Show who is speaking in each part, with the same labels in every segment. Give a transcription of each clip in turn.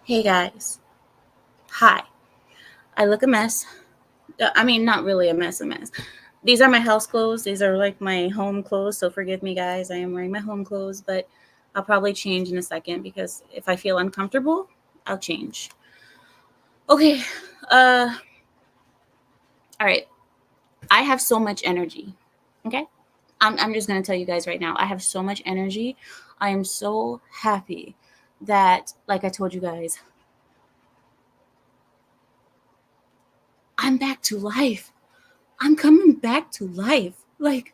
Speaker 1: Hey guys. Hi. I look a mess. I mean, not really a mess. These are my house clothes. These are like my home clothes. So forgive me, guys. I am wearing my home clothes, but I'll probably change in a second because if I feel uncomfortable, I'll change. Okay. All right. I have so much energy. Okay. I'm just going to tell you guys right now. I have so much energy. I am so happy that, like I told you guys, I'm back to life. I'm coming back to life. Like,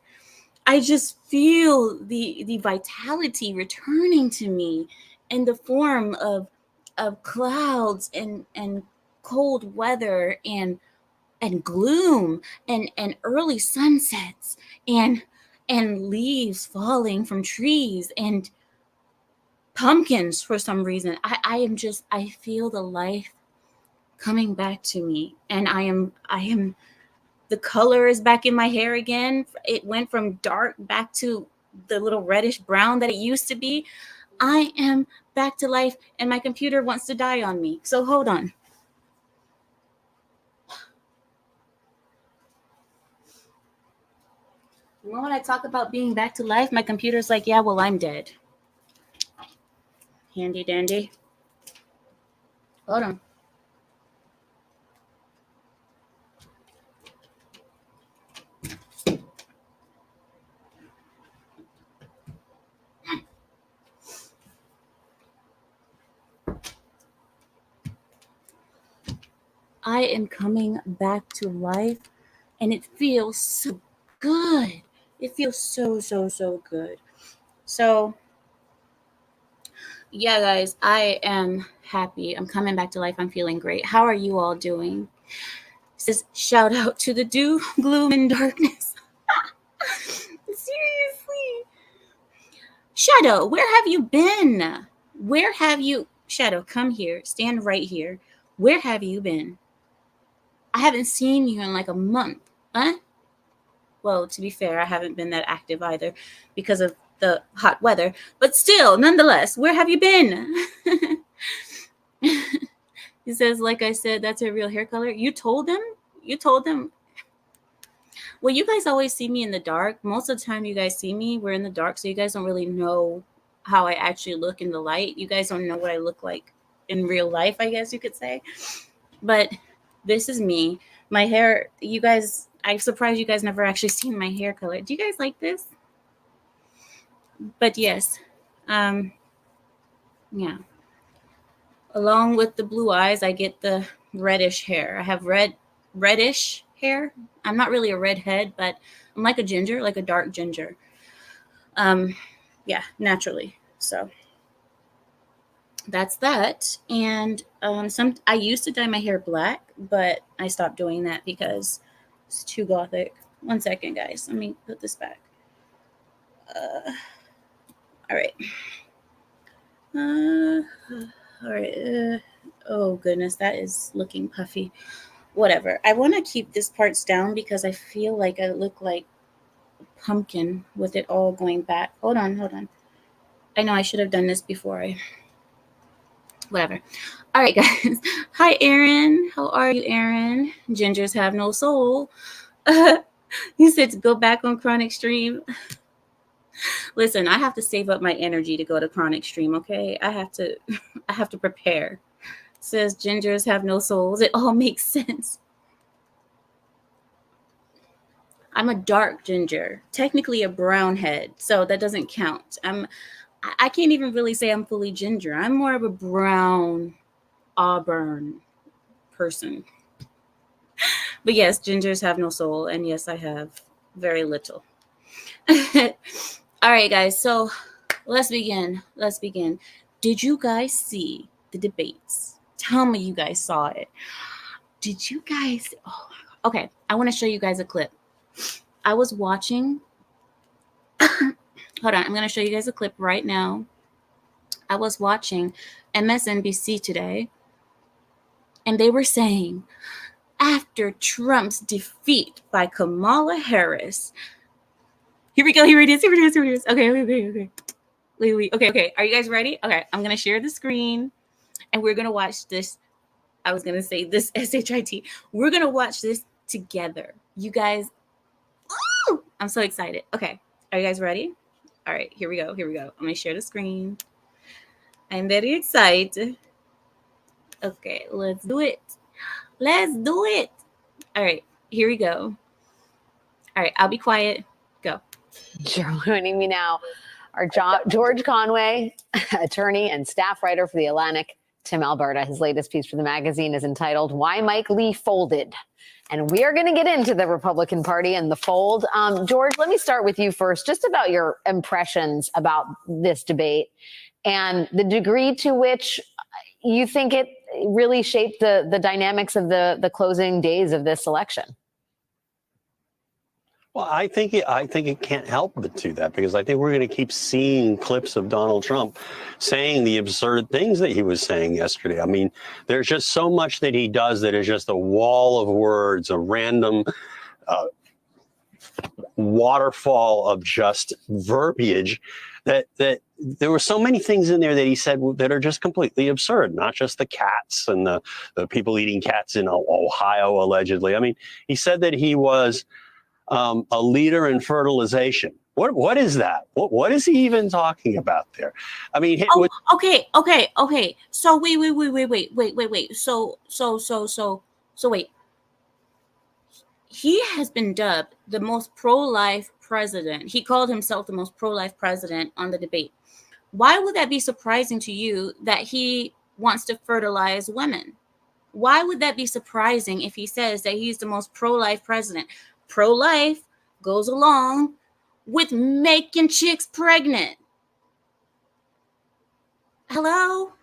Speaker 1: I just feel the vitality returning to me in the form of clouds and cold weather and gloom and early sunsets and leaves falling from trees and pumpkins for some reason. I feel the life coming back to me, and I am the color is back in my hair again. It went from dark back to the little reddish brown that it used to be. I am back to life, and my computer wants to die on me. So hold on. You know, when I talk about being back to life, my computer's like, yeah, well, I'm dead. Handy dandy. Hold on. I am coming back to life, and it feels so good. It feels so good. So, yeah, guys, I am happy. I'm coming back to life. I'm feeling great. How are you all doing? Says shout out to the gloom, and darkness. Seriously. Shadow, where have you been? Where have you Shadow, come here. Stand right here. Where have you been? I haven't seen you in like a month. Huh? Well, to be fair, I haven't been that active either because of the hot weather. But still, nonetheless, where have you been? He says, like I said, that's her real hair color. You told them? You told them? Well, you guys always see me in the dark. Most of the time you guys see me, we're in the dark, so you guys don't really know how I actually look in the light. You guys don't know what I look like in real life, I guess you could say. But this is me. My hair, you guys, I'm surprised you guys never actually seen my hair color. Do you guys like this? But yes, um, yeah. Along with the blue eyes, I get the reddish hair. I have reddish hair. I'm not really a redhead, but I'm like a ginger, like a dark ginger. Um, yeah, naturally. So that's that. And I used to dye my hair black, but I stopped doing that because it's too gothic. 1 second, guys. Let me put this back. All right. All right. Oh goodness, that is looking puffy. Whatever. I want to keep this parts down because I feel like I look like a pumpkin with it all going back. Hold on. I know I should have done this before I. Whatever. All right, guys. Hi, Aaron. How are you, Aaron? Gingers have no soul. You said to go back on Chronic Stream. Listen, I have to save up my energy to go to Chronic Stream. Okay, I have to. I have to prepare. Says gingers have no souls. It all makes sense. I'm a dark ginger, technically a brown head, so that doesn't count. I can't even really say I'm fully ginger. I'm more of a brown auburn person. But yes, gingers have no soul, and yes, I have very little. All right, guys. So let's begin. Did you guys see the debates? Tell me you guys saw it. Did you guys? Oh, okay. I want to show you guys a clip. I was watching. Hold on. I'm going to show you guys a clip right now. I was watching MSNBC today, and they were saying after Trump's defeat by Kamala Harris. Here we go. Here it is. Okay. Wait. Okay. Are you guys ready? Okay. I'm going to share the screen, and we're going to watch this. I was going to say this SHIT. We're going to watch this together. You guys, woo! I'm so excited. Okay. Are you guys ready? All right, here we go. Here we go. I'm going to share the screen. I'm very excited. Okay, let's do it. Let's do it. All right, here we go. All right, I'll be quiet. Go.
Speaker 2: Joining me now are George Conway, attorney and staff writer for The Atlantic, Tim Alberta. His latest piece for the magazine is entitled Why Mike Lee Folded. And we are going to get into the Republican Party and the fold. George, let me start with you first, just about your impressions about this debate and the degree to which you think it really shaped the dynamics of the closing days of this election.
Speaker 3: Well, I think it can't help but do that, because I think we're going to keep seeing clips of Donald Trump saying the absurd things that he was saying yesterday. I mean, there's just so much that he does that is just a wall of words, a random waterfall of just verbiage that there were so many things in there that he said that are just completely absurd, not just the cats and the people eating cats in Ohio, allegedly. I mean, he said that he was a leader in fertilization. What is that? What is he even talking about there? I mean,
Speaker 1: okay. So wait. So wait. He has been dubbed the most pro-life president. He called himself the most pro-life president on the debate. Why would that be surprising to you that he wants to fertilize women? Why would that be surprising if he says that he's the most pro-life president? Pro-life goes along with making chicks pregnant. Hello?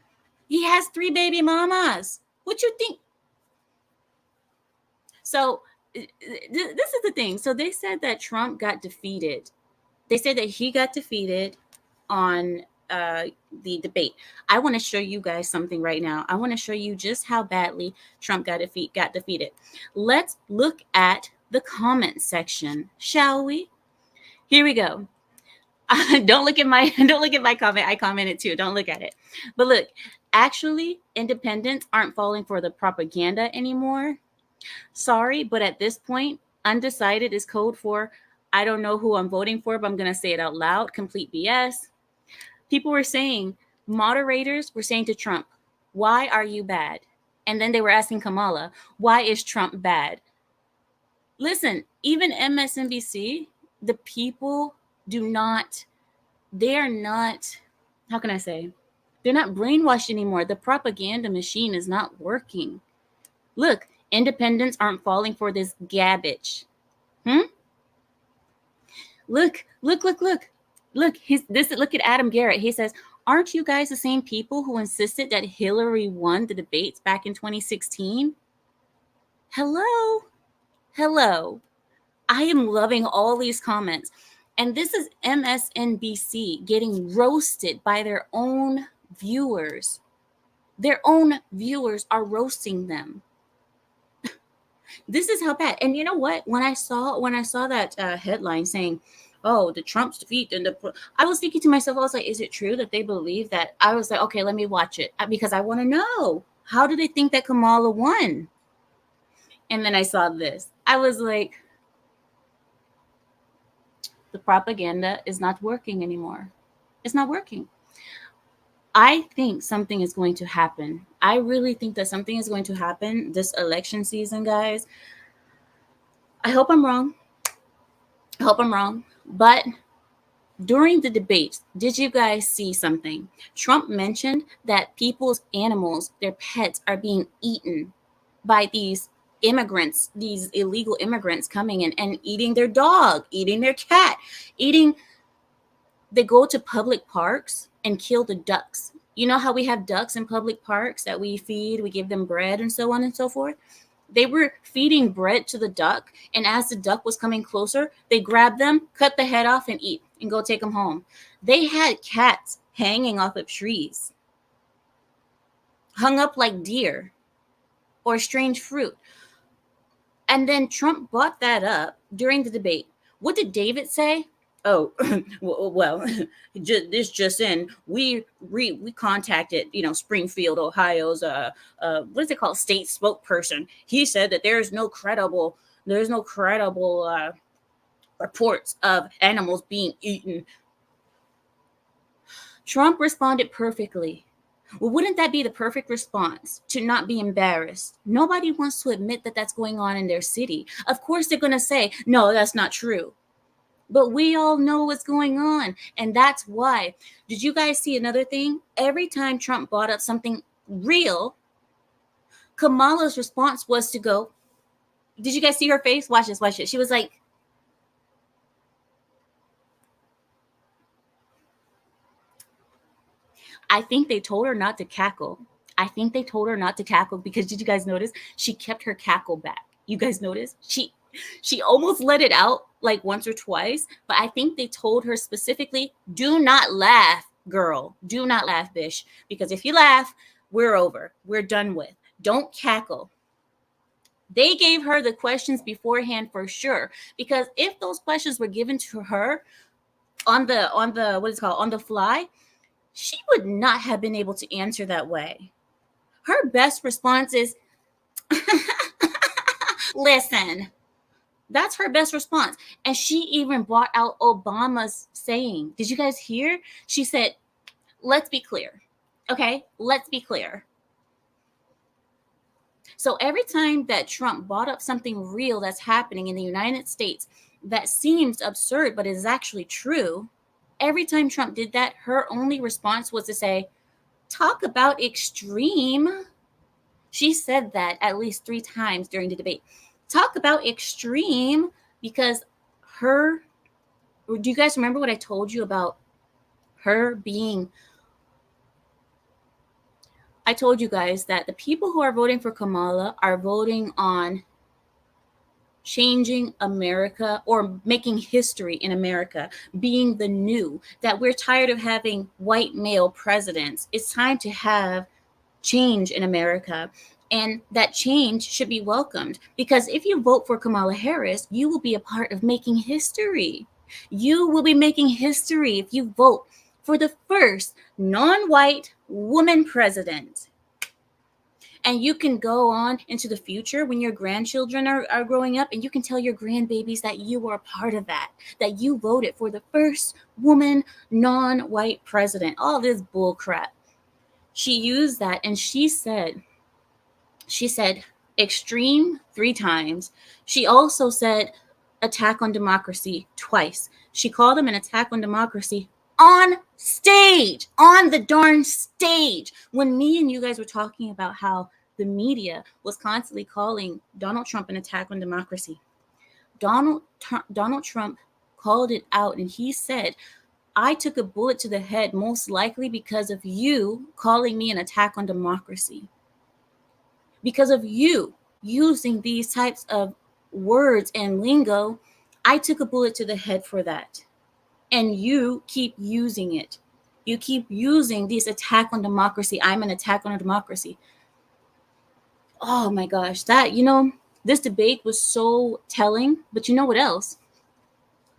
Speaker 1: He has 3 baby mamas. What you think? So this is the thing. So they said that Trump got defeated. They said that he got defeated on the debate. I want to show you guys something right now. I want to show you just how badly Trump got defeated. Let's look at the comment section, shall we? Here we go. Don't look at my comment. I commented too. Don't look at it. But look, actually, independents aren't falling for the propaganda anymore. Sorry, but at this point, undecided is code for I don't know who I'm voting for, but I'm going to say it out loud. Complete BS. People were saying, moderators were saying to Trump, why are you bad? And then they were asking Kamala, why is Trump bad? Listen, even MSNBC, the people they're not, how can I say? They're not brainwashed anymore. The propaganda machine is not working. Look, independents aren't falling for this garbage. Look. Look at Adam Garrett. He says, aren't you guys the same people who insisted that Hillary won the debates back in 2016? Hello. I am loving all these comments. And this is MSNBC getting roasted by their own viewers. Their own viewers are roasting them. This is how bad. And you know what? When I saw that headline saying, "Oh, the Trump's defeat," and I was thinking to myself, I was like, "Is it true that they believe that?" I was like, "Okay, let me watch it because I want to know, how do they think that Kamala won?" And then I saw this. I was like, the propaganda is not working anymore. It's not working. I think something is going to happen. I really think that something is going to happen this election season, guys. I hope I'm wrong. But during the debates, did you guys see something? Trump mentioned that people's animals, their pets, are being eaten by these immigrants, these illegal immigrants coming in and eating their dog, eating their cat, they go to public parks and kill the ducks. You know how we have ducks in public parks that we feed, we give them bread and so on and so forth? They were feeding bread to the duck, and as the duck was coming closer, they grabbed them, cut the head off, and eat, and go take them home. They had cats hanging off of trees, hung up like deer or strange fruit. And then Trump brought that up during the debate. What did David say? Oh, well, this just in, we contacted, Springfield, Ohio's what is it called, state spokesperson. He said that there's no credible reports of animals being eaten. Trump responded perfectly. Well, wouldn't that be the perfect response to not be embarrassed? Nobody wants to admit that that's going on in their city. Of course, they're going to say, no, that's not true. But we all know what's going on. And that's why. Did you guys see another thing? Every time Trump brought up something real, Kamala's response was to go, did you guys see her face? Watch this, watch it. She was like, I think they told her not to cackle. I think they told her not to cackle because did you guys notice? She kept her cackle back. You guys notice? She almost let it out like once or twice, but I think they told her specifically, do not laugh, girl. Do not laugh, bish. Because if you laugh, we're over. We're done with. Don't cackle. They gave her the questions beforehand for sure. Because if those questions were given to her on the what is it called, on the fly, she would not have been able to answer that way. Her best response is, listen. That's her best response. And she even brought out Obama's saying. Did you guys hear? She said, let's be clear. Okay, let's be clear. So every time that Trump brought up something real that's happening in the United States that seems absurd but is actually true, every time Trump did that, her only response was to say, talk about extreme. She said that at least 3 times during the debate. Talk about extreme, because do you guys remember what I told you about her being? I told you guys that the people who are voting for Kamala are voting on changing America or making history in America, being the new, that we're tired of having white male presidents. It's time to have change in America. And that change should be welcomed, because if you vote for Kamala Harris, you will be a part of making history. You will be making history if you vote for the first non-white woman president. And you can go on into the future when your grandchildren are growing up, and you can tell your grandbabies that you are a part of that you voted for the first woman non-white president. All this bull crap. She used that, and she said extreme 3 times. She also said attack on democracy twice. She called them an attack on democracy on stage, on the darn stage, when me and you guys were talking about how the media was constantly calling Donald Trump an attack on democracy. Donald Trump called it out, and he said, I took a bullet to the head most likely because of you calling me an attack on democracy. Because of you using these types of words and lingo, I took a bullet to the head for that. And you keep using it. You keep using this attack on democracy. I'm an attack on a democracy. Oh my gosh, this debate was so telling. But you know what else?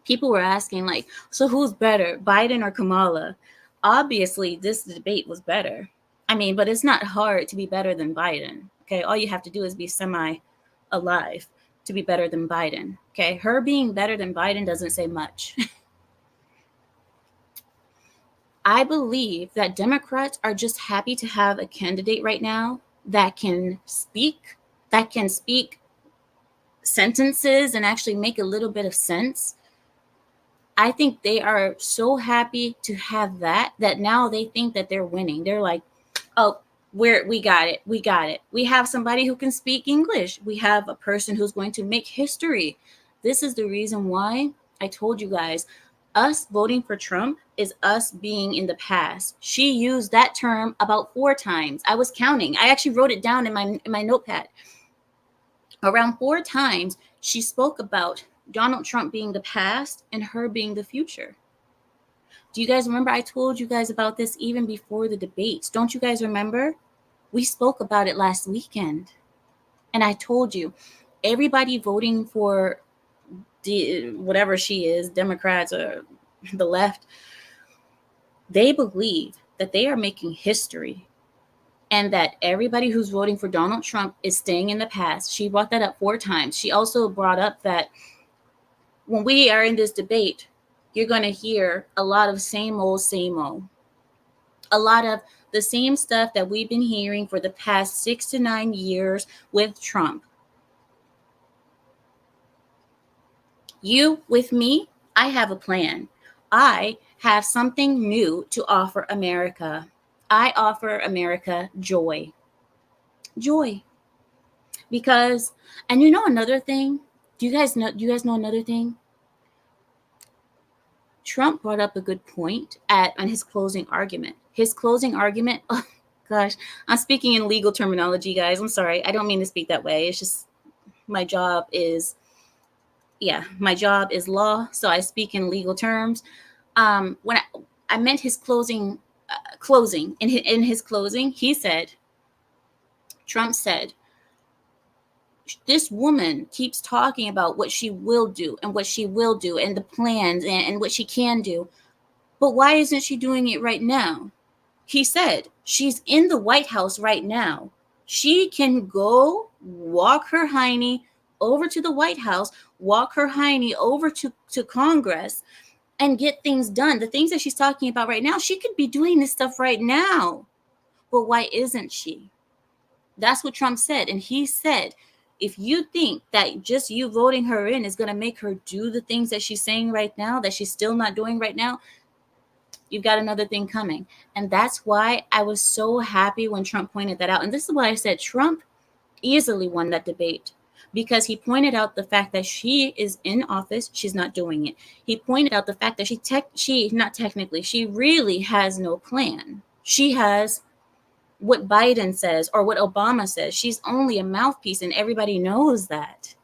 Speaker 1: People were asking, like, so who's better, Biden or Kamala? Obviously, this debate was better. I mean, but it's not hard to be better than Biden. Okay, all you have to do is be semi-alive to be better than Biden. Okay, her being better than Biden doesn't say much. I believe that Democrats are just happy to have a candidate right now that can speak sentences and actually make a little bit of sense. I think they are so happy to have that now they think that they're winning. They're like, oh, we got it. We have somebody who can speak English. We have a person who's going to make history. This is the reason why I told you guys, us voting for Trump is us being in the past. She used that term about 4 times. I was counting. I actually wrote it down in my notepad. Around 4 times, she spoke about Donald Trump being the past and her being the future. Do you guys remember? I told you guys about this even before the debates. Don't you guys remember? We spoke about it last weekend. And I told you, everybody voting for whatever she is, Democrats or the left, they believe that they are making history and that everybody who's voting for Donald Trump is staying in the past. She brought that up 4 times. She also brought up that when we are in this debate, you're going to hear a lot of same old, a lot of the same stuff that we've been hearing for the past 6 to 9 years with Trump. You with me, I have a plan. I have something new to offer America. I offer America joy. Joy. Because, and you know another thing? Do you guys know another thing? Trump brought up a good point on his closing argument. His closing argument, oh gosh, I'm speaking in legal terminology, guys. I'm sorry. I don't mean to speak that way. It's just my job is law, so I speak in legal terms. When I meant his closing. In his closing, Trump said, this woman keeps talking about what she will do and what she will do and the plans and what she can do. But why isn't she doing it right now? He said, she's in the White House right now. She can go walk her hiney over to the White House, walk her hiney over to Congress and get things done. The things that she's talking about right now, she could be doing this stuff right now. But why isn't she? That's what Trump said. And he said, if you think that just you voting her in is going to make her do the things that she's saying right now, that she's still not doing right now, you've got another thing coming. And that's why I was so happy when Trump pointed that out. And this is why I said Trump easily won that debate, because he pointed out the fact that she is in office, she's not doing it. He pointed out the fact that she really has no plan. She has what Biden says or what Obama says. She's only a mouthpiece, and everybody knows that.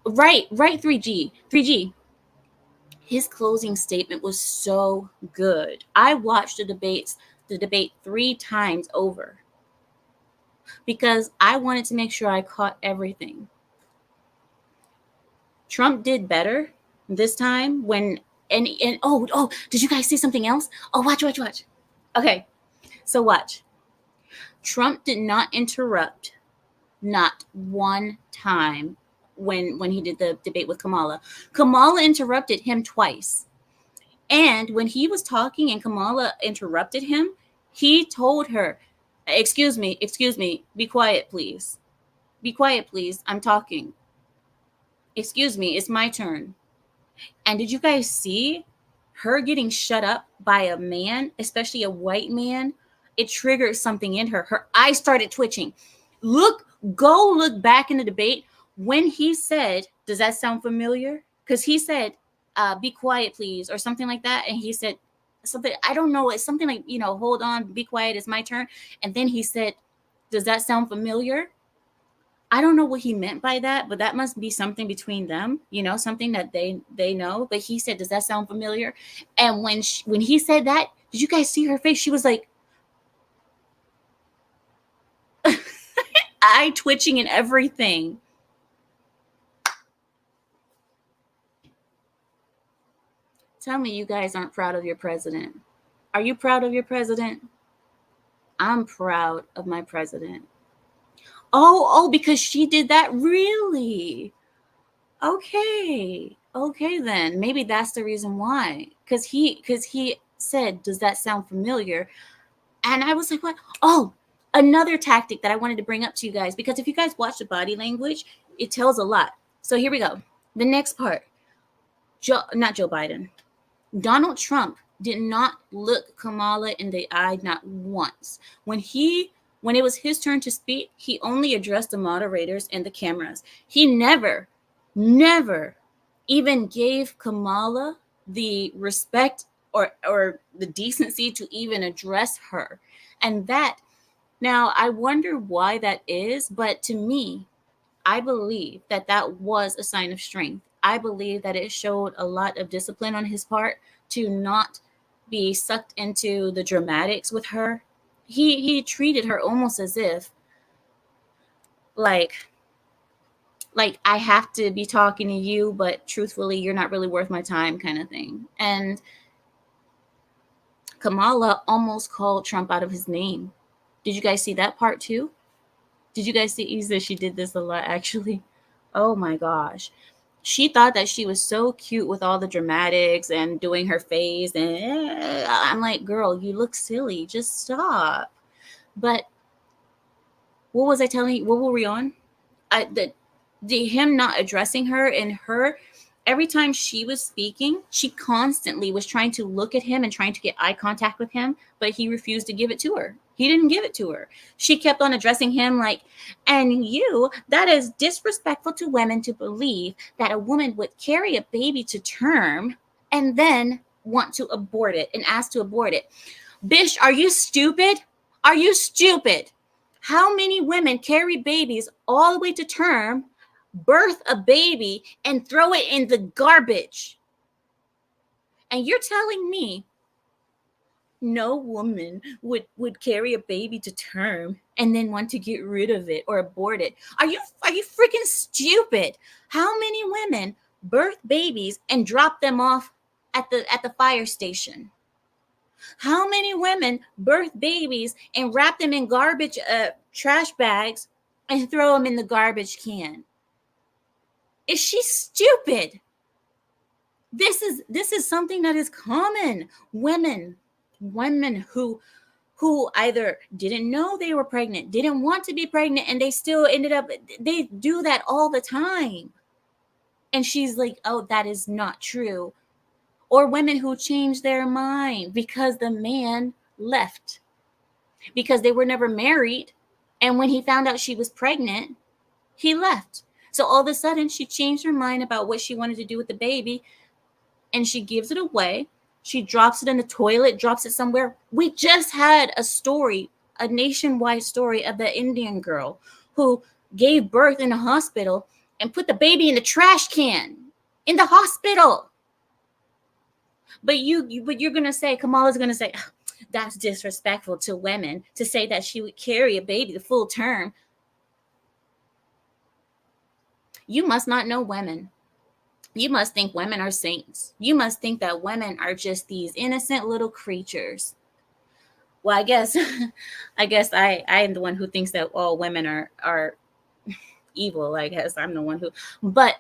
Speaker 1: Right, 3G. His closing statement was so good. I watched the debate 3 times over because I wanted to make sure I caught everything. Trump did better this time when and oh, did you guys see something else? Oh, watch. Okay, so watch. Trump did not interrupt, not one time, when he did the debate with Kamala. Kamala interrupted him twice. And when he was talking and Kamala interrupted him, he told her, excuse me, be quiet, please. Be quiet, please. I'm talking. Excuse me, it's my turn. And did you guys see her getting shut up by a man, especially a white man? It triggered something in her. Her eyes started twitching. Go look back in the debate when he said, does that sound familiar? Because he said, be quiet, please, or something like that. And he said something, I don't know, it's something like, hold on, be quiet, it's my turn. And then he said, does that sound familiar? I don't know what he meant by that, but that must be something between them, something that they know. But he said, does that sound familiar? And when he said that, did you guys see her face? She was like, eye twitching and everything. Tell me you guys aren't proud of your president. Are you proud of your president? I'm proud of my president. Oh, because she did that? Really? Okay then. Maybe that's the reason why. Because he said, does that sound familiar? And I was like, what? Oh, another tactic that I wanted to bring up to you guys, because if you guys watch the body language, it tells a lot. So here we go. The next part. Not Joe Biden. Donald Trump did not look Kamala in the eye not once. When it was his turn to speak, he only addressed the moderators and the cameras. He never even gave Kamala the respect or the decency to even address her. And that, now I wonder why that is, but to me, I believe that was a sign of strength. I believe that it showed a lot of discipline on his part to not be sucked into the dramatics with her. He treated her almost as if like like I have to be talking to you, but truthfully, you're not really worth my time, kind of thing. And Kamala almost called Trump out of his name. Did you guys see that part too? Did you guys see Isa? She did this a lot, actually. Oh my gosh. She thought that she was so cute with all the dramatics and doing her face. And I'm like, girl, you look silly. Just stop. But what was I telling you? What were we on? Him not addressing her, and her every time she was speaking, she constantly was trying to look at him and trying to get eye contact with him, but he refused to give it to her. He didn't give it to her. She kept on addressing him like, and you, that is disrespectful to women to believe that a woman would carry a baby to term and then want to abort it and ask to abort it. Bish, are you stupid? Are you stupid? How many women carry babies all the way to term, birth a baby, and throw it in the garbage? And you're telling me no woman would carry a baby to term and then want to get rid of it or abort it? Are you freaking stupid? How many women birth babies and drop them off at the fire station? How many women birth babies and wrap them in garbage trash bags and throw them in the garbage can? Is she stupid? This is something that is common. Women who either didn't know they were pregnant, didn't want to be pregnant, and they still ended up, they do that all the time. And she's like, oh, that is not true. Or women who change their mind because the man left, because they were never married. And when he found out she was pregnant, he left. So all of a sudden, she changed her mind about what she wanted to do with the baby, and she gives it away. She drops it in the toilet, drops it somewhere. We just had a story, a nationwide story of the Indian girl who gave birth in a hospital and put the baby in the trash can in the hospital. But you're gonna say, Kamala's gonna say, oh, that's disrespectful to women to say that she would carry a baby the full term. You must not know women. You must think women are saints. You must think that women are just these innocent little creatures. Well, I guess I am the one who thinks that all women are evil. I guess I'm the one who, but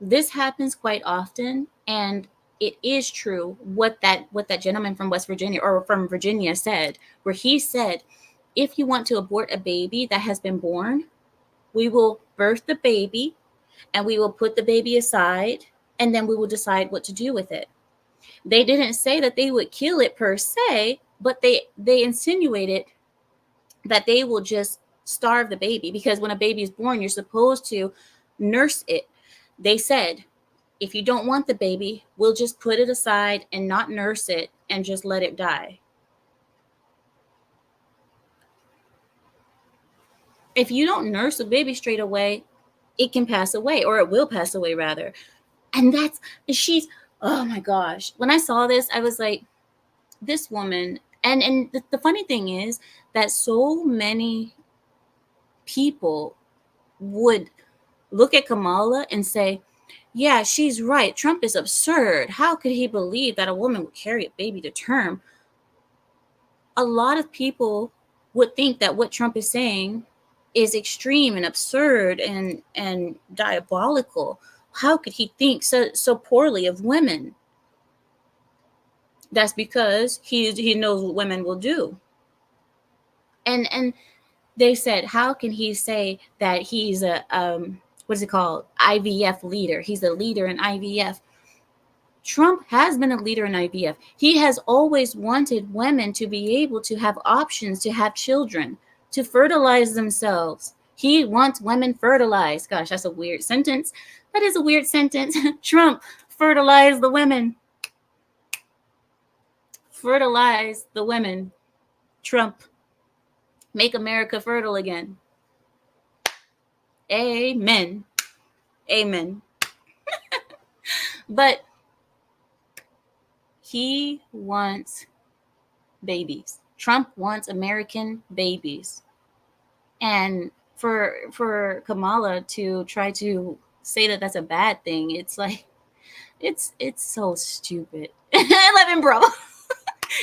Speaker 1: this happens quite often, and it is true what that gentleman from West Virginia or from Virginia said, where he said, if you want to abort a baby that has been born, we will birth the baby and we will put the baby aside, and then we will decide what to do with it. They didn't say that they would kill it per se, but they insinuated that they will just starve the baby, because when a baby is born, you're supposed to nurse it. They said, if you don't want the baby, we'll just put it aside and not nurse it and just let it die. If you don't nurse a baby straight away, it can pass away, or it will pass away rather. And she's, oh my gosh. When I saw this, I was like, this woman, and the funny thing is that so many people would look at Kamala and say, yeah, she's right. Trump is absurd. How could he believe that a woman would carry a baby to term? A lot of people would think that what Trump is saying is extreme and absurd and diabolical. How could he think so poorly of women? That's because he knows what women will do. And they said, how can he say that he's a what is it called? IVF leader. He's a leader in IVF. Trump has been a leader in IVF. He has always wanted women to be able to have options to have children, to fertilize themselves. He wants women fertilized. Gosh, that's a weird sentence. That is a weird sentence. Trump, fertilize the women. Fertilize the women. Trump, make America fertile again. Amen. Amen. But he wants babies. Trump wants American babies. And for Kamala to try to say that that's a bad thing. It's like it's so stupid. I love him, bro.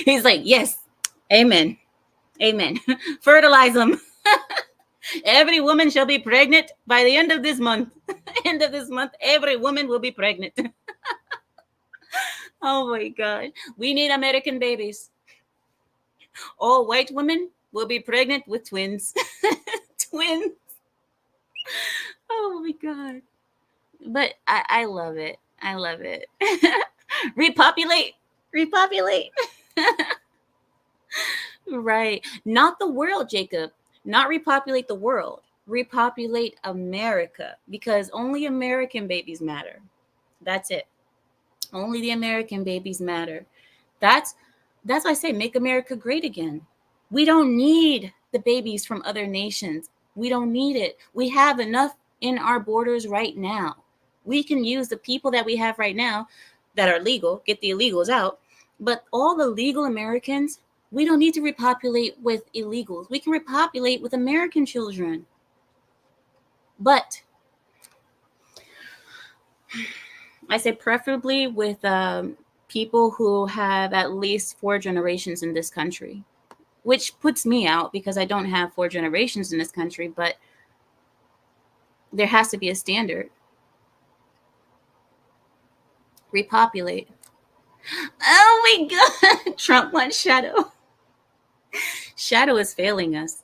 Speaker 1: He's like, yes, amen, amen. Fertilize them. Every woman shall be pregnant by the end of this month. End of this month, every woman will be pregnant. Oh my God. We need American babies. All white women will be pregnant with twins. Twins. Oh my God. But I love it. I love it. Repopulate. Repopulate. Right. Not the world, Jacob. Not repopulate the world. Repopulate America, because only American babies matter. That's it. Only the American babies matter. That's why I say make America great again. We don't need the babies from other nations. We don't need it. We have enough in our borders right now. We can use the people that we have right now that are legal, get the illegals out. But all the legal Americans, we don't need to repopulate with illegals. We can repopulate with American children. But I say preferably with people who have at least 4 generations in this country, which puts me out because I don't have 4 generations in this country, but there has to be a standard. Repopulate. Oh my God. Trump wants Shadow. Shadow is failing us.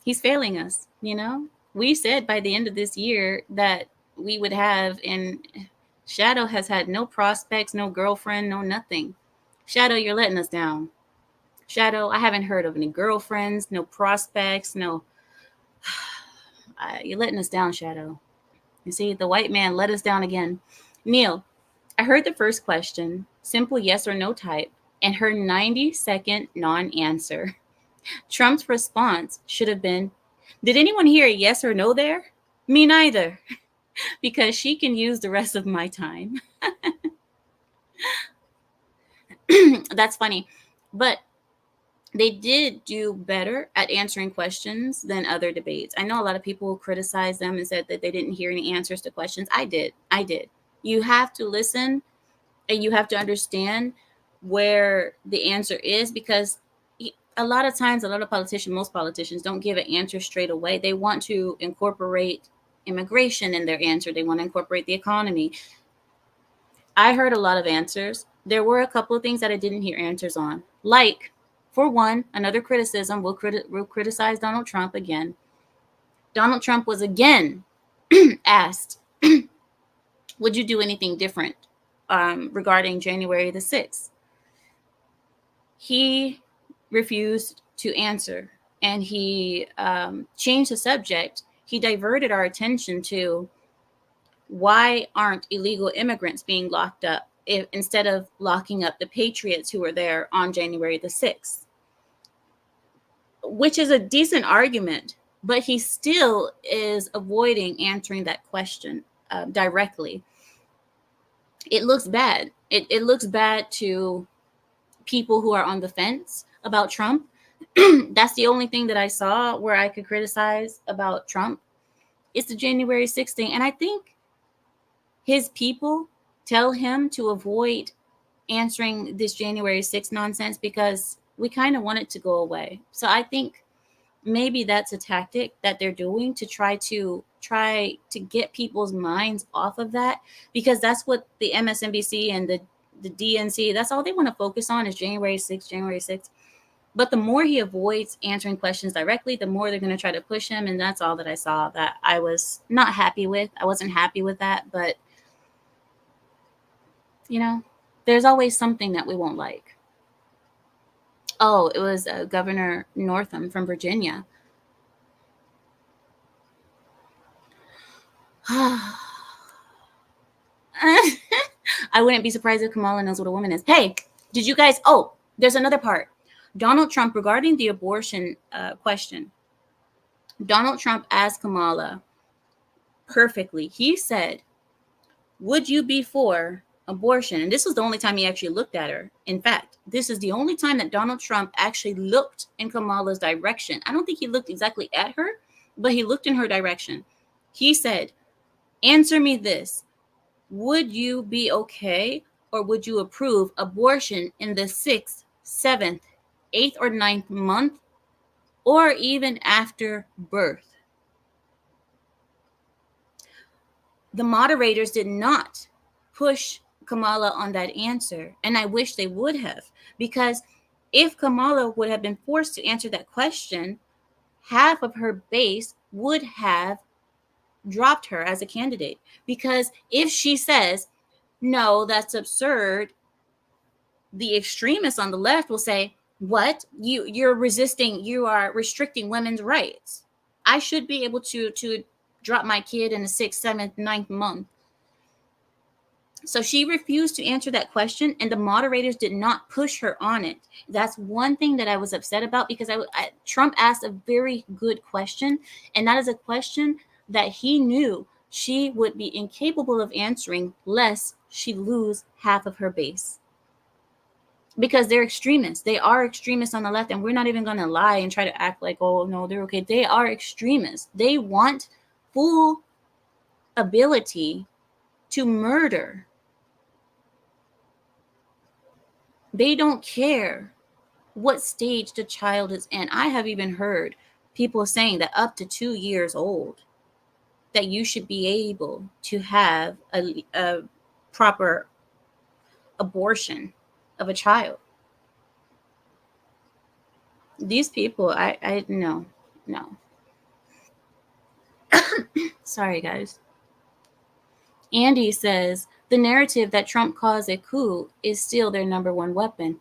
Speaker 1: He's failing us, you know? We said by the end of this year that we would have, and Shadow has had no prospects, no girlfriend, no nothing. Shadow, you're letting us down. Shadow, I haven't heard of any girlfriends, no prospects, no. You're letting us down, Shadow. You see, the white man let us down again. Neil, I heard the first question, simple yes or no type, and her 90-second non-answer. Trump's response should have been, did anyone hear a yes or no there? Me neither, because she can use the rest of my time. That's funny. But they did do better at answering questions than other debates. I know a lot of people criticized them and said that they didn't hear any answers to questions. I did. You have to listen and you have to understand where the answer is, because a lot of times, most politicians don't give an answer straight away. They want to incorporate immigration in their answer. They want to incorporate the economy. I heard a lot of answers. There were a couple of things that I didn't hear answers on. Like, for one, another criticism, we'll criticize Donald Trump again. Donald Trump was again asked, would you do anything different regarding January the 6th? He refused to answer, and he changed the subject. He diverted our attention to why aren't illegal immigrants being locked up instead of locking up the patriots who were there on January the 6th, which is a decent argument, but he still is avoiding answering that question directly. It looks bad. It looks bad to people who are on the fence about Trump. That's the only thing that I saw where I could criticize about Trump. It's the January 6th thing. And I think his people tell him to avoid answering this January 6th nonsense because we kind of want it to go away. So I think maybe that's a tactic that they're doing to try to get people's minds off of that, because that's what the MSNBC and the DNC, that's all they want to focus on is January 6th. But the more he avoids answering questions directly, the more they're going to try to push him. And that's all that I saw that I was not happy with. I wasn't happy with that. But, you know, there's always something that we won't like. Oh, it was Governor Northam from Virginia. I wouldn't be surprised if Kamala knows what a woman is. Hey, did you guys? Oh, there's another part. Donald Trump, regarding the abortion question, Donald Trump asked Kamala perfectly. He said, would you be for abortion? And this was the only time he actually looked at her. In fact, this is the only time that Donald Trump actually looked in Kamala's direction. I don't think he looked exactly at her, but he looked in her direction. He said, "Answer me this. Would you be okay or would you approve abortion in the 6th, 7th, 8th, or 9th month, or even after birth?" The moderators did not push Kamala on that answer, and I wish they would have, because if Kamala would have been forced to answer that question, half of her base would have dropped her as a candidate. Because if she says, "No, that's absurd," the extremists on the left will say, "What? You are restricting women's rights. I should be able to drop my kid in the 6th, 7th, 9th month." So she refused to answer that question, and the moderators did not push her on it. That's one thing that I was upset about, because Trump asked a very good question, and that is a question that he knew she would be incapable of answering lest she lose half of her base. Because they're extremists. They are extremists on the left, and we're not even going to lie and try to act like, oh, no, they're okay. They are extremists. They want full ability to murder. They don't care what stage the child is in. I have even heard people saying that up to 2 years old, that you should be able to have a proper abortion of a child. These people, I no. Sorry, guys. Andy says the narrative that Trump caused a coup is still their number one weapon.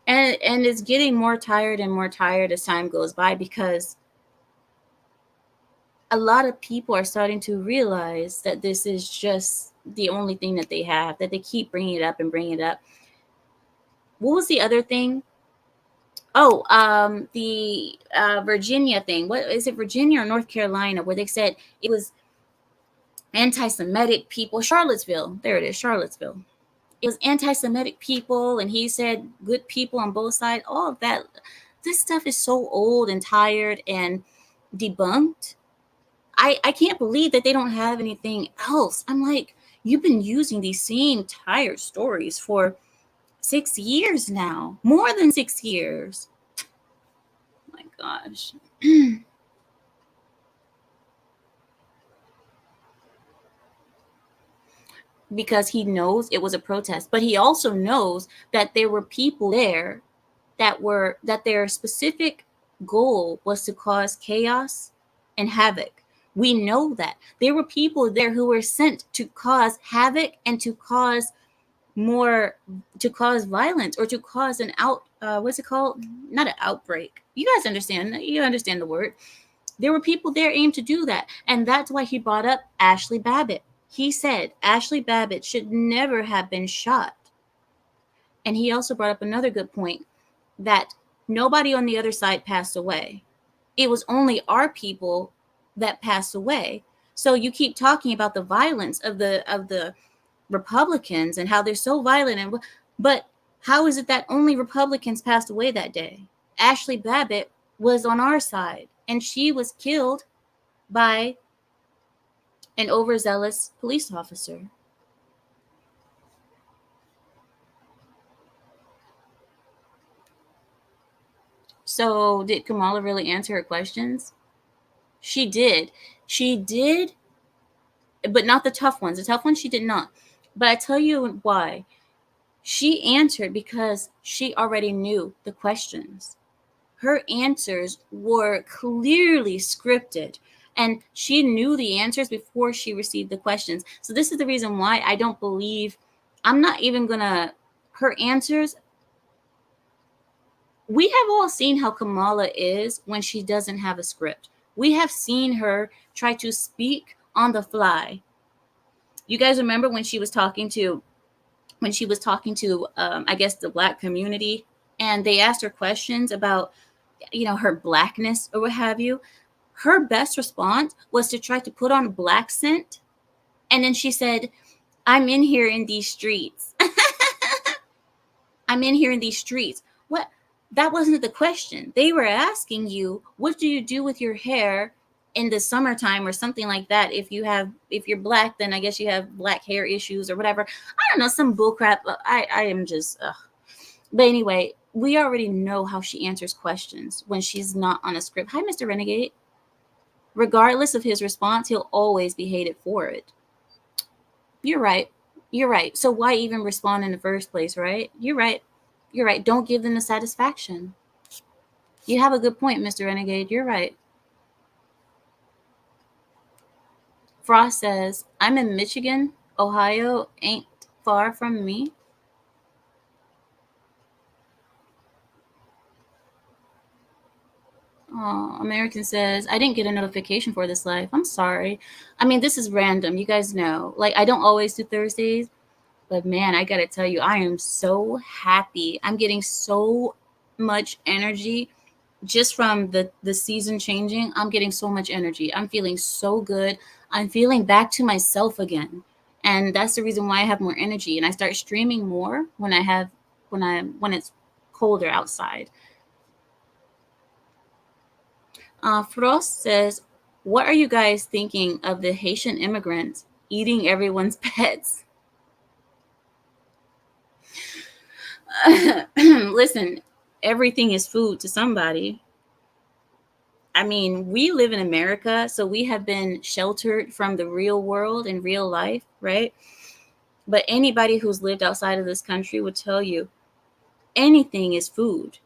Speaker 1: And it's getting more tired and more tired as time goes by, because a lot of people are starting to realize that this is just the only thing that they have, that they keep bringing it up and bringing it up. What was the other thing? Oh, the Virginia thing. What is it, Virginia or North Carolina, where they said it was anti-Semitic people? Charlottesville. There it is, Charlottesville. It was anti-Semitic people, and he said good people on both sides. All of that. This stuff is so old and tired and debunked. I can't believe that they don't have anything else. I'm like, you've been using these same tired stories for 6 years now. More than 6 years. Oh my gosh. Because he knows it was a protest, but he also knows that there were people there that their specific goal was to cause chaos and havoc. We know that there were people there who were sent to cause havoc and to cause violence, or to cause an what's it called? Not an outbreak. You guys understand? You understand the word. There were people there aimed to do that, and that's why he brought up Ashley Babbitt. He said Ashley Babbitt should never have been shot. And he also brought up another good point, that nobody on the other side passed away. It was only our people that passed away. So you keep talking about the violence of the Republicans and how they're so violent, but how is it that only Republicans passed away that day? Ashley Babbitt was on our side, and she was killed by an overzealous police officer. So did Kamala really answer her questions? She did. She did, but not the tough ones. The tough ones she did not. But I tell you why. She answered because she already knew the questions. Her answers were clearly scripted, and she knew the answers before she received the questions. So this is the reason why I don't believe, I'm not even gonna, her answers, we have all seen how Kamala is when she doesn't have a script. We have seen her try to speak on the fly. You guys remember when she was talking to I guess the Black community, and they asked her questions about, her Blackness or what have you. Her best response was to try to put on a Black scent, and then she said, "I'm in here in these streets." I'm in here in these streets. What? That wasn't the question. They were asking you, what do you do with your hair in the summertime or something like that. If you're black, then I guess you have black hair issues or whatever. I don't know, some bullcrap. I am just But anyway, we already know how she answers questions when she's not on a script. Hi, Mr. Renegade. Regardless of his response, he'll always be hated for it. You're right. You're right. So why even respond in the first place, right? You're right. You're right. Don't give them the satisfaction. You have a good point, Mr. Renegade. You're right. Frost says, I'm in Michigan. Ohio ain't far from me. Oh, American says, I didn't get a notification for this live. I'm sorry. I mean, this is random. You guys know. Like, I don't always do Thursdays. But man, I gotta tell you, I am so happy. I'm getting so much energy just from the season changing. I'm getting so much energy. I'm feeling so good. I'm feeling back to myself again. And that's the reason why I have more energy. And I start streaming more when it's colder outside. Frost says, what are you guys thinking of the Haitian immigrants eating everyone's pets? Listen, everything is food to somebody. I mean, we live in America, so we have been sheltered from the real world and real life, right? But anybody who's lived outside of this country would tell you anything is food.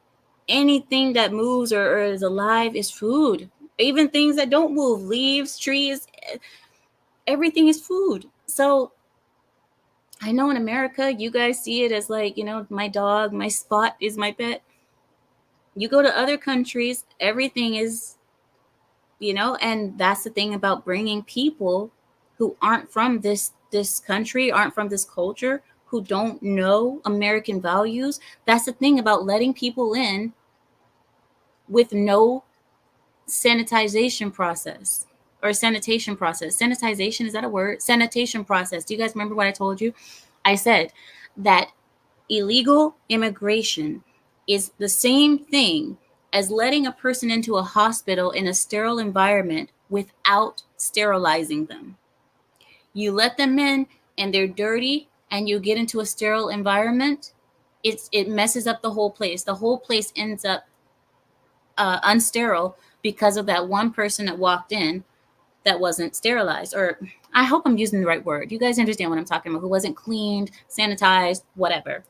Speaker 1: Anything that moves or is alive is food. Even things that don't move, leaves, trees, everything is food. So I know in America, you guys see it as like, my dog, my Spot is my pet. You go to other countries, everything is, and that's the thing about bringing people who aren't from this country, aren't from this culture, who don't know American values. That's the thing about letting people in with no sanitization process or sanitation process. Sanitization, is that a word? Sanitation process. Do you guys remember what I told you? I said that illegal immigration is the same thing as letting a person into a hospital in a sterile environment without sterilizing them. You let them in and they're dirty and you get into a sterile environment, it messes up the whole place. The whole place ends up unsterile because of that one person that walked in that wasn't sterilized. Or I hope I'm using the right word. You guys understand what I'm talking about. Who wasn't cleaned, sanitized, whatever.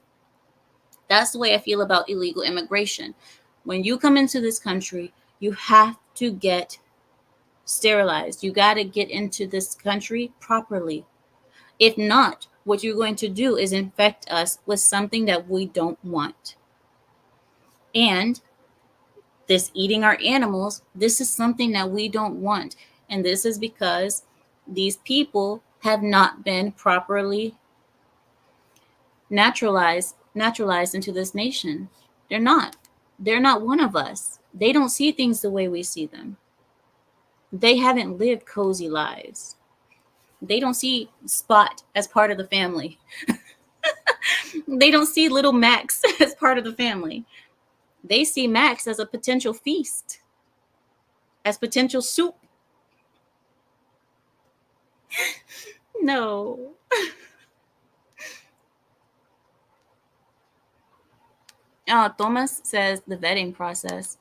Speaker 1: That's the way I feel about illegal immigration. When you come into this country, you have to get sterilized. You got to get into this country properly. If not, what you're going to do is infect us with something that we don't want. And this eating our animals, this is something that we don't want. And this is because these people have not been properly naturalized into this nation. They're not one of us. They don't see things the way we see them. They haven't lived cozy lives. They don't see Spot as part of the family. They don't see little Max as part of the family. They see Max as a potential feast, as potential soup. No. Thomas says the vetting process.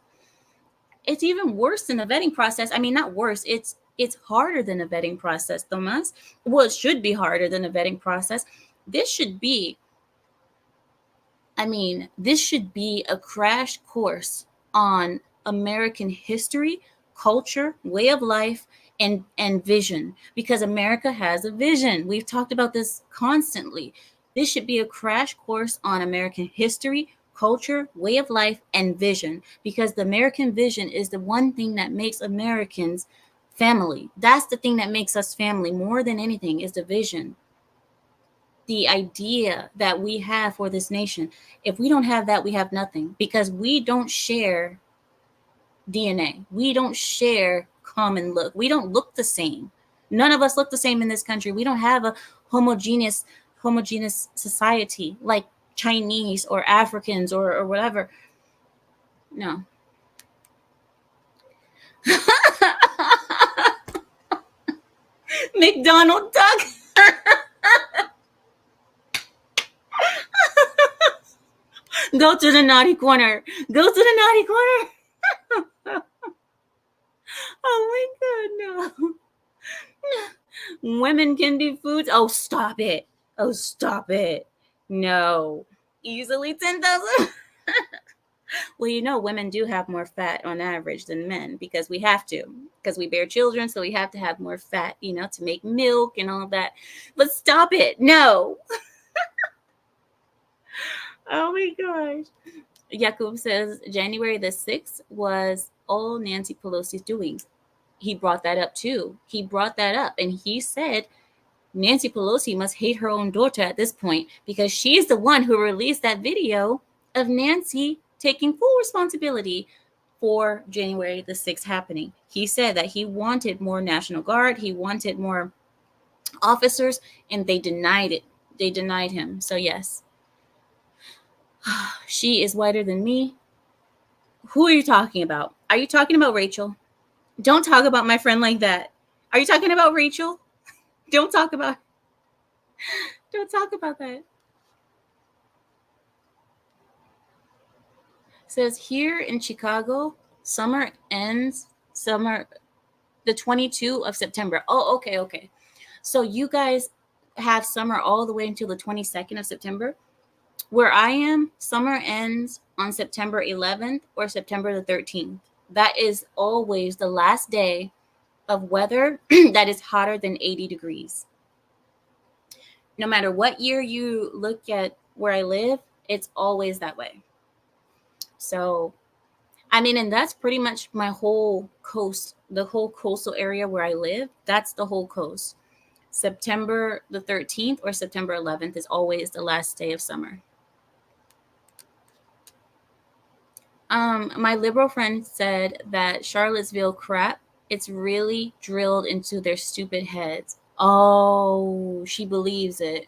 Speaker 1: It's even worse than the vetting process. I mean, not worse. It's harder than a vetting process, Thomas. Well, it should be harder than a vetting process. This should be a crash course on American history, culture, way of life, and vision, because America has a vision. We've talked about this constantly. This should be a crash course on American history, culture, way of life, and vision, because the American vision is the one thing that makes Americans family. That's the thing that makes us family more than anything, is the vision, the idea that we have for this nation. If we don't have that, we have nothing, because we don't share DNA. We don't share common look. We don't look the same. None of us look the same in this country. We don't have a homogeneous society like Chinese or Africans or whatever. No. McDonald duck. Go to the naughty corner. Go to the naughty corner. Oh my god, no. Women can do foods. Oh, stop it. Oh, stop it. No. Easily 10,000. Well, you know, women do have more fat on average than men because we have to, because we bear children, so we have to have more fat, you know, to make milk and all that. But stop it. No. Oh my gosh. Yakub says January the 6th was all Nancy Pelosi's doing. He brought that up too. He brought that up and he said Nancy Pelosi must hate her own daughter at this point because she's the one who released that video of Nancy taking full responsibility for January the 6th happening. He said that he wanted more National Guard, he wanted more officers, and they denied it. They denied him. So yes, she is whiter than me. Who are you talking about? Are you talking about Rachel? Don't talk about my friend like that. Are you talking about Rachel? Don't talk about that. Says here in Chicago, summer ends the 22 of September. Oh, okay. So you guys have summer all the way until the 22nd of September. Where I am, summer ends on September 11th or September the 13th. That is always the last day of weather that is hotter than 80 degrees. No matter what year you look at where I live, it's always that way. So, I mean, and that's pretty much my whole coast, the whole coastal area where I live. That's the whole coast. September the 13th or September 11th is always the last day of summer. My liberal friend said that Charlottesville crap, it's really drilled into their stupid heads. Oh, she believes it.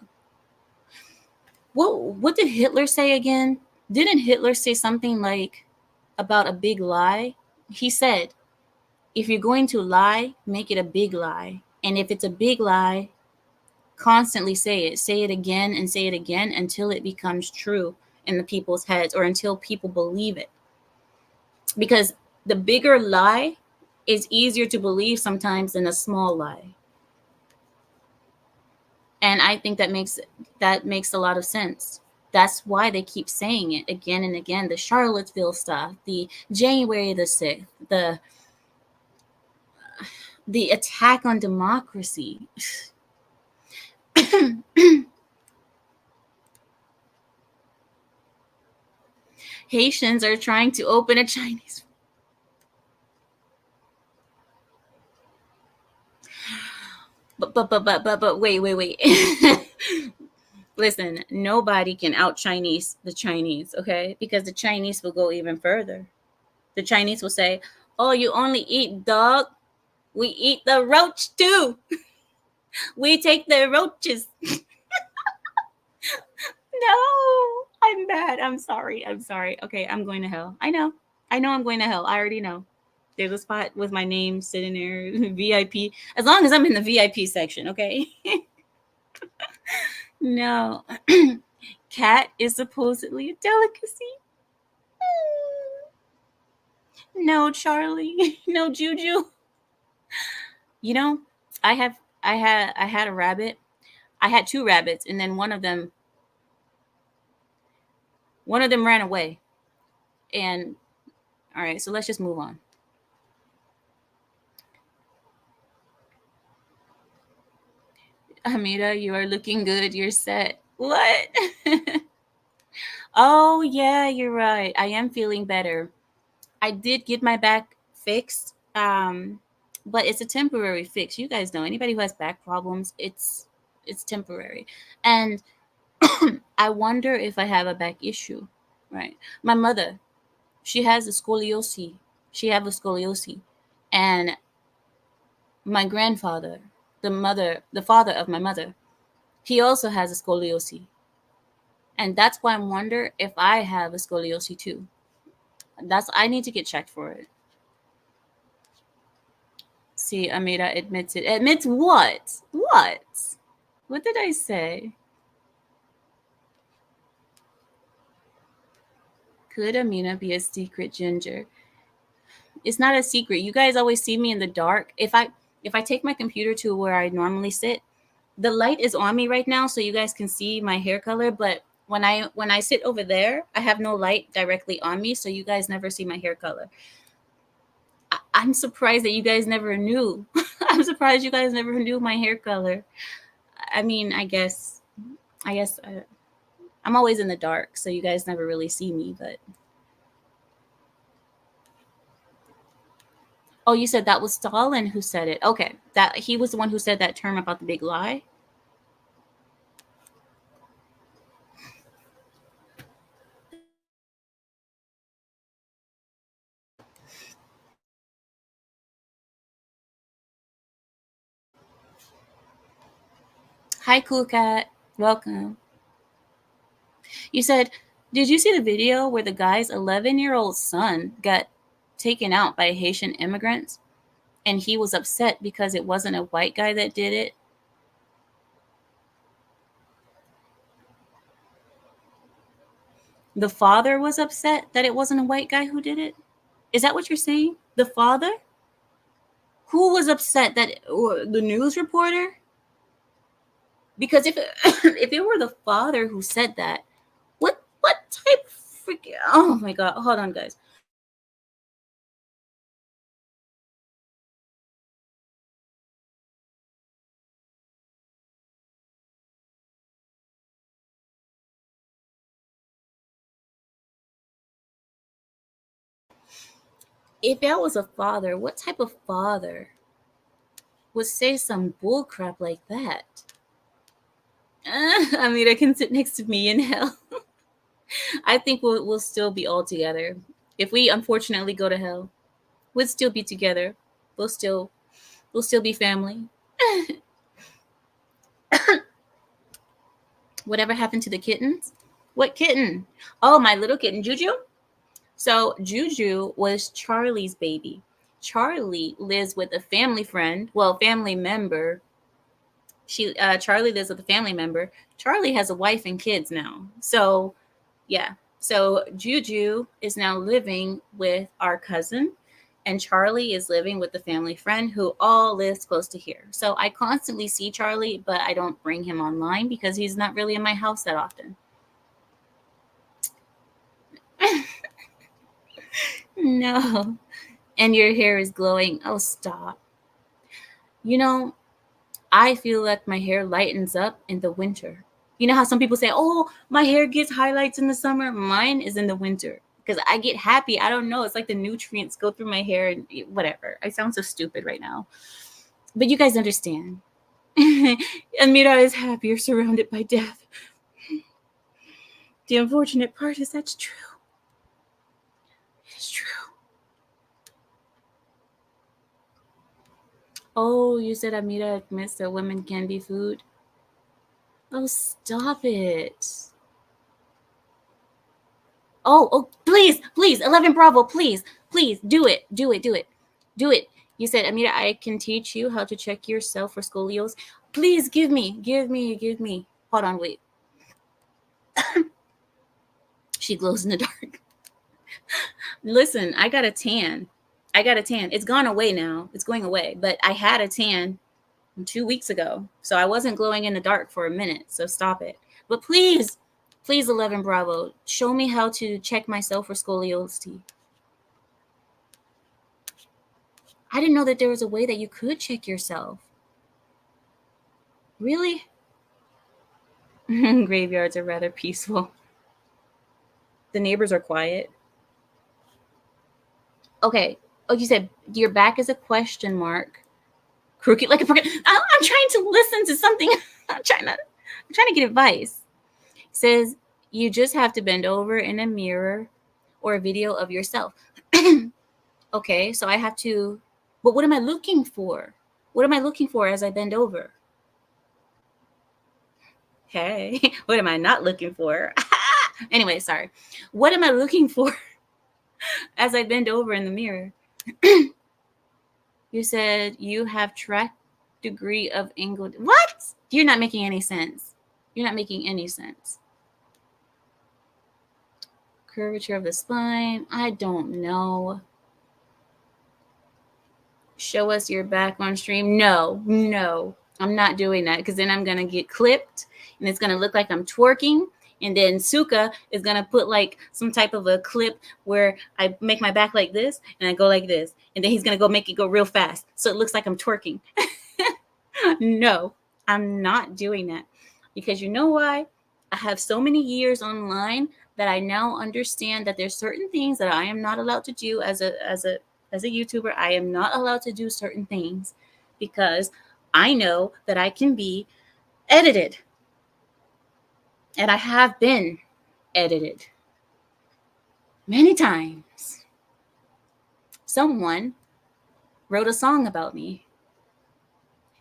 Speaker 1: What did Hitler say again? Didn't Hitler say something like about a big lie? He said, if you're going to lie, make it a big lie. And if it's a big lie, constantly say it. Say it again and say it again until it becomes true in the people's heads or until people believe it. Because the bigger lie is easier to believe sometimes than a small lie. And I think that makes a lot of sense. That's why they keep saying it again and again. The Charlottesville stuff, the January the 6th, the attack on democracy. Haitians are trying to open a Chinese. But wait. Listen, nobody can out Chinese the Chinese, okay? Because the Chinese will go even further. The Chinese will say, "Oh, you only eat dog? We eat the roach too. We take the roaches." No, I'm bad. I'm sorry. Okay, I'm going to hell. I know I'm going to hell. I already know. There's a spot with my name sitting there, VIP. As long as I'm in the VIP section, okay? No. Cat is supposedly a delicacy. No, Charlie. No, Juju. You know, I had a rabbit. I had two rabbits, and then one of them ran away. And all right, so let's just move on. Amira, you are looking good. You're set. What? Oh, yeah, you're right. I am feeling better. I did get my back fixed, but it's a temporary fix. You guys know, anybody who has back problems, it's temporary. And I wonder if I have a back issue, right? My mother, she has a scoliosis. She have a scoliosis. And my grandfather, the father of my mother, he also has a scoliosis. And that's why I wonder if I have a scoliosis too. I need to get checked for it. see, Amira admits it. Admits what? What? What did I say? Could Amina be a secret ginger? It's not a secret. You guys always see me in the dark. If I take my computer to where I normally sit, the light is on me right now, so you guys can see my hair color. But when I sit over there, I have no light directly on me, so you guys never see my hair color. I'm surprised that you guys never knew. I'm surprised you guys never knew my hair color. I mean, I guess I'm always in the dark, so you guys never really see me. But oh, you said that was Stalin who said it. Okay, that he was the one who said that term about the big lie. Hi, cool cat. Welcome. You said, did you see the video where the guy's 11-year-old son got taken out by Haitian immigrants and he was upset because it wasn't a white guy that did it? The father was upset that it wasn't a white guy who did it? Is that what you're saying? The father? Who was upset? That the news reporter? Because if if it were the father who said that, what type of freaking, oh my god, hold on guys. If that was a father, what type of father would say some bullcrap like that? I mean, I can sit next to me in hell. I think we'll still be all together. If we unfortunately go to hell, we'll still be together. We'll still be family. Whatever happened to the kittens? What kitten? Oh, my little kitten, Juju. So Juju was Charlie's baby. Charlie lives with a family member. Charlie lives with a family member. Charlie has a wife and kids now. So, yeah. So Juju is now living with our cousin, and Charlie is living with the family friend who all lives close to here. So I constantly see Charlie, but I don't bring him online because he's not really in my house that often. No. And your hair is glowing. Oh, stop. You know, I feel like my hair lightens up in the winter. You know how some people say, oh, my hair gets highlights in the summer? Mine is in the winter because I get happy. I don't know. It's like the nutrients go through my hair and whatever. I sound so stupid right now. But you guys understand. Amira is happy you're surrounded by death. The unfortunate part is that's true. It's true. Oh, you said Amira admits that women can be food? Oh, stop it. Oh, please, 11 Bravo, please, do it. You said, Amira, I can teach you how to check yourself for scoliosis. Please give me. Hold on, wait. She glows in the dark. Listen, I got a tan. It's gone away now. It's going away. But I had a tan 2 weeks ago. So I wasn't glowing in the dark for a minute. So stop it. But please, 11 Bravo, show me how to check myself for scoliosis. I didn't know that there was a way that you could check yourself. Really? Graveyards are rather peaceful. The neighbors are quiet. Okay. Oh, you said your back is a question mark. Crooked like a crooked. I'm trying to listen to something. I'm trying to get advice. It says you just have to bend over in a mirror or a video of yourself. Okay, so I have to. But what am I looking for? What am I looking for as I bend over? Hey, what am I not looking for? Anyway, sorry. What am I looking for as I bend over in the mirror? You You said you have track degree of angle. What? You're not making any sense. You're not making any sense. Curvature of the spine. I don't know. Show us your back on stream. No, I'm not doing that because then I'm going to get clipped and it's going to look like I'm twerking. And then Suka is going to put like some type of a clip where I make my back like this and I go like this. And then he's going to go make it go real fast. So it looks like I'm twerking. No, I'm not doing that because you know why? I have so many years online that I now understand that there's certain things that I am not allowed to do as a YouTuber. I am not allowed to do certain things because I know that I can be edited. And I have been edited many times. Someone wrote a song about me.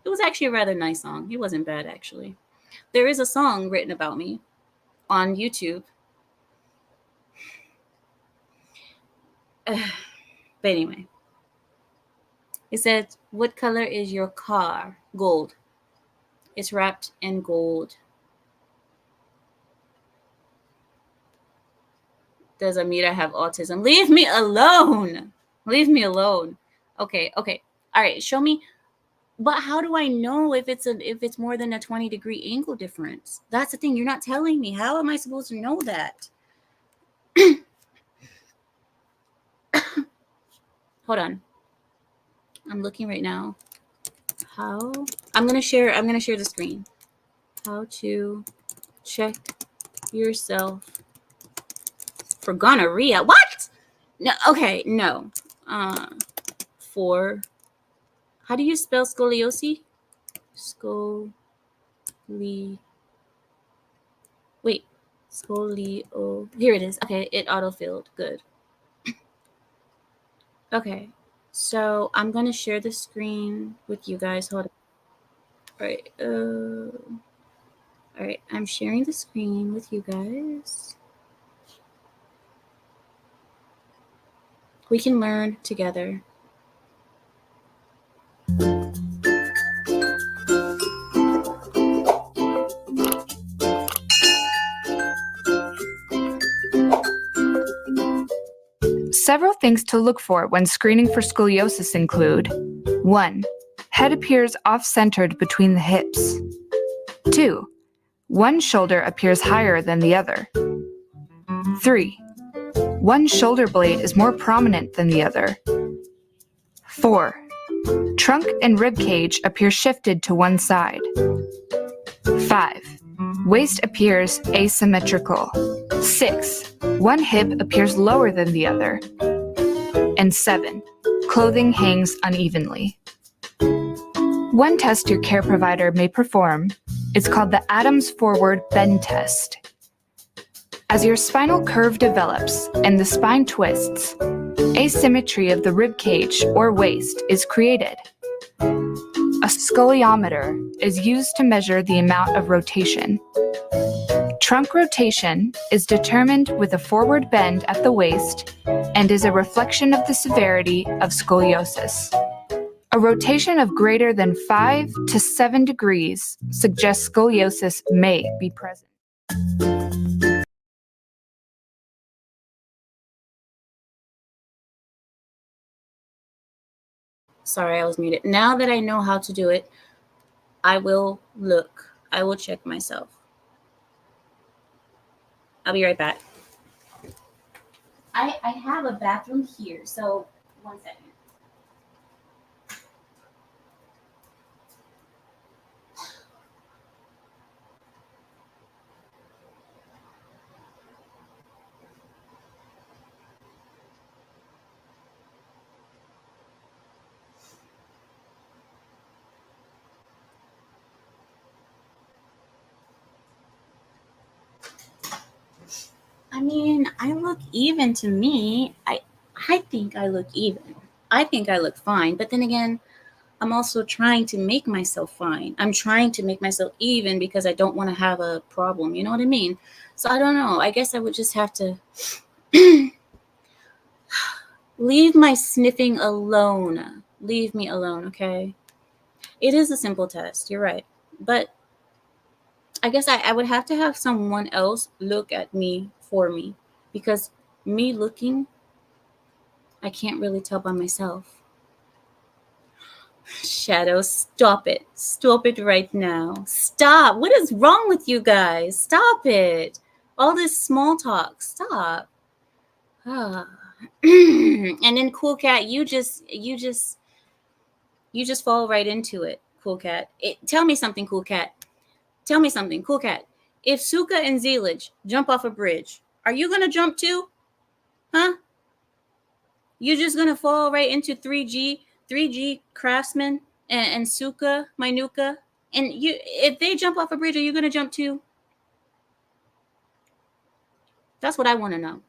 Speaker 1: It was actually a rather nice song. It wasn't bad, actually. There is a song written about me on YouTube. But anyway, it said, what color is your car? Gold. It's wrapped in gold. Does Amira have autism? Leave me alone. Leave me alone. Okay. All right, show me. But how do I know if it's more than a 20-degree angle difference? That's the thing. You're not telling me. How am I supposed to know that? Hold on. I'm looking right now. How? I'm gonna share the screen. How to check yourself for gonorrhea? What? No. Okay. No. For. How do you spell scoliosis? Wait. Scolio. Here it is. Okay. It autofilled. Good. Okay. So I'm gonna share the screen with you guys. Hold on. All right. All right. I'm sharing the screen with you guys. We can learn together.
Speaker 4: Several things to look for when screening for scoliosis include 1. Head appears off-centered between the hips. 2. One shoulder appears higher than the other. 3. One shoulder blade is more prominent than the other. 4. Trunk and rib cage appear shifted to one side. 5. Waist appears asymmetrical. 6. One hip appears lower than the other. And 7. Clothing hangs unevenly. One test your care provider may perform is called the Adams Forward Bend Test. As your spinal curve develops and the spine twists, asymmetry of the rib cage or waist is created. A scoliometer is used to measure the amount of rotation. Trunk rotation is determined with a forward bend at the waist and is a reflection of the severity of scoliosis. A rotation of greater than 5 to 7 degrees suggests scoliosis may be present.
Speaker 1: Sorry, I was muted. Now that I know how to do it, I will look. I will check myself. I'll be right back. I have a bathroom here, so 1 second. I mean, I look even to me. I think I look even. I think I look fine. But then again, I'm also trying to make myself fine. I'm trying to make myself even because I don't want to have a problem. You know what I mean? So I don't know. I guess I would just have to leave my sniffing alone. leave me alone, okay? It is a simple test, you're right. But I guess I would have to have someone else look at me for me, because me looking, I can't really tell by myself. Shadow, stop it. Stop it right now. Stop. What is wrong with you guys? Stop it. All this small talk. Stop. Ah. And then Cool Cat, you just fall right into it, Cool Cat. Tell me something, Cool Cat. Tell me something, Cool Cat. If Suka and Zelich jump off a bridge, are you gonna jump too? Huh? You just gonna fall right into 3G Craftsman and Suka, Minuka? And you, if they jump off a bridge, are you gonna jump too? That's what I want to know.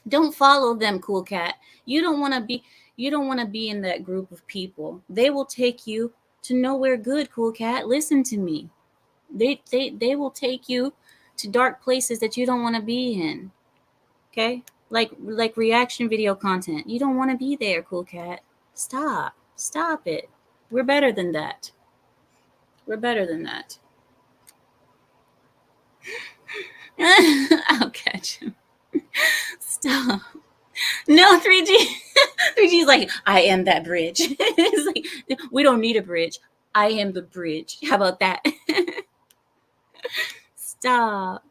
Speaker 1: Don't follow them, Cool Cat. You don't want to be in that group of people. They will take you to nowhere good, Cool Cat. Listen to me. They will take you to dark places that you don't want to be in. Okay? Like reaction video content. You don't want to be there, Cool Cat. Stop. Stop it. We're better than that. We're better than that. I'll catch him. Stop. No, 3G. 3G is like, I am that bridge. It's like, we don't need a bridge. I am the bridge. How about that? Stop.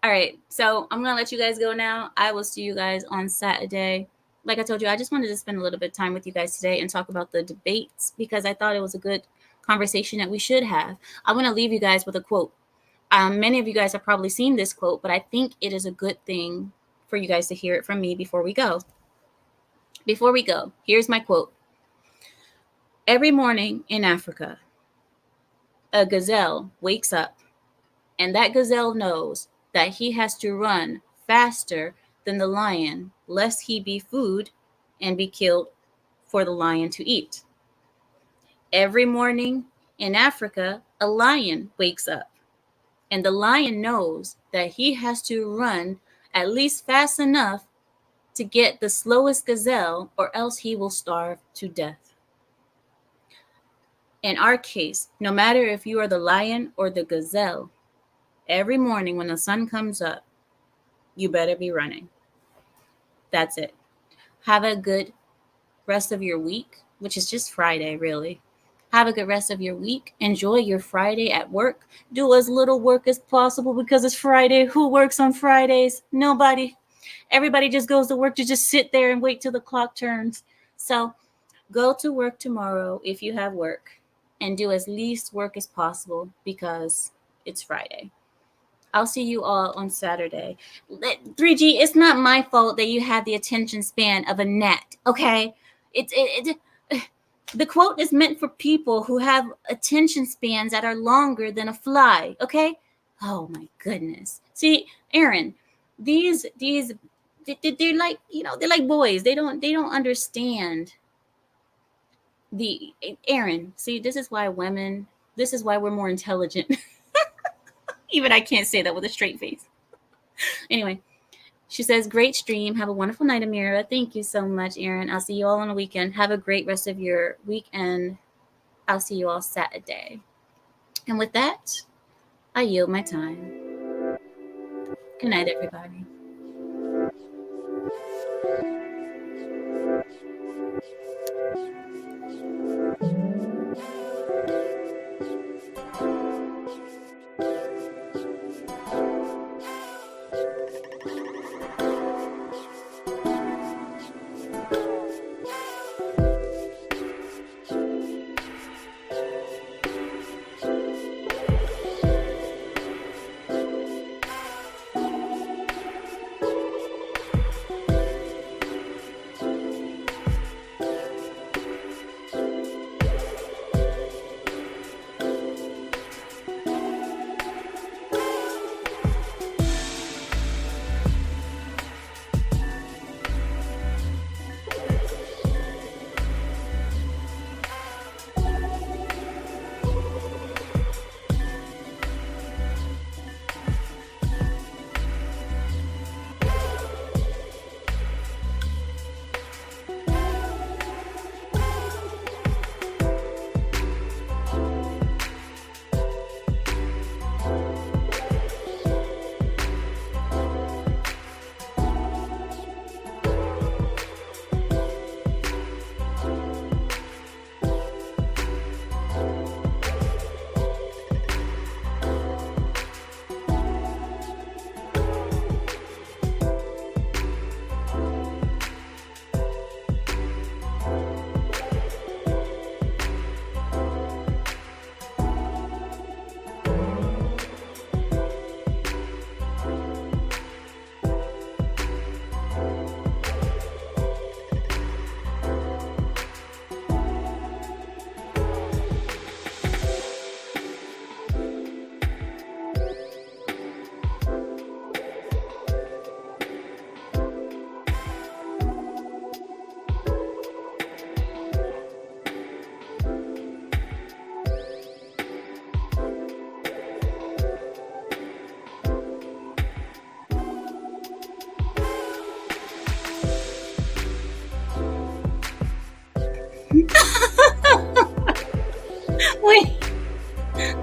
Speaker 1: All right. So I'm going to let you guys go now. I will see you guys on Saturday. Like I told you, I just wanted to spend a little bit of time with you guys today and talk about the debates because I thought it was a good conversation that we should have. I want to leave you guys with a quote. Many of you guys have probably seen this quote, but I think it is a good thing for you guys to hear it from me before we go. Before we go, here's my quote. Every morning in Africa, a gazelle wakes up, and that gazelle knows that he has to run faster than the lion, lest he be food and be killed for the lion to eat. Every morning in Africa, a lion wakes up, and the lion knows that he has to run at least fast enough to get the slowest gazelle, or else he will starve to death. In our case, no matter if you are the lion or the gazelle, every morning when the sun comes up, you better be running. That's it. Have a good rest of your week, which is just Friday, really. Have a good rest of your week. Enjoy your Friday at work. Do as little work as possible because it's Friday. Who works on Fridays? Nobody. Everybody just goes to work to just sit there and wait till the clock turns. So go to work tomorrow if you have work and do as least work as possible because it's Friday. I'll see you all on Saturday. 3G, it's not my fault that you have the attention span of a gnat, okay? The quote is meant for people who have attention spans that are longer than a fly, okay? Oh my goodness. See, Aaron, they're like, they're like boys. They don't understand Aaron. See, this is why we're more intelligent. Even I can't say that with a straight face. Anyway, she says, great stream. Have a wonderful night, Amira. Thank you so much, Aaron. I'll see you all on the weekend. Have a great rest of your weekend. I'll see you all Saturday. And with that, I yield my time. Good night, everybody.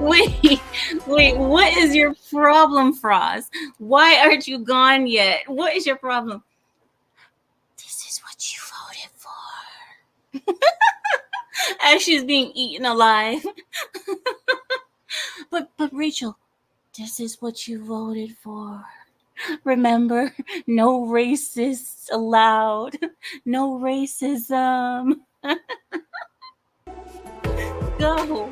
Speaker 1: Wait, wait, what is your problem, Frost? Why aren't you gone yet? What is your problem? This is what you voted for. As she's being eaten alive. But Rachel, this is what you voted for. Remember, no racists allowed. No racism. Go.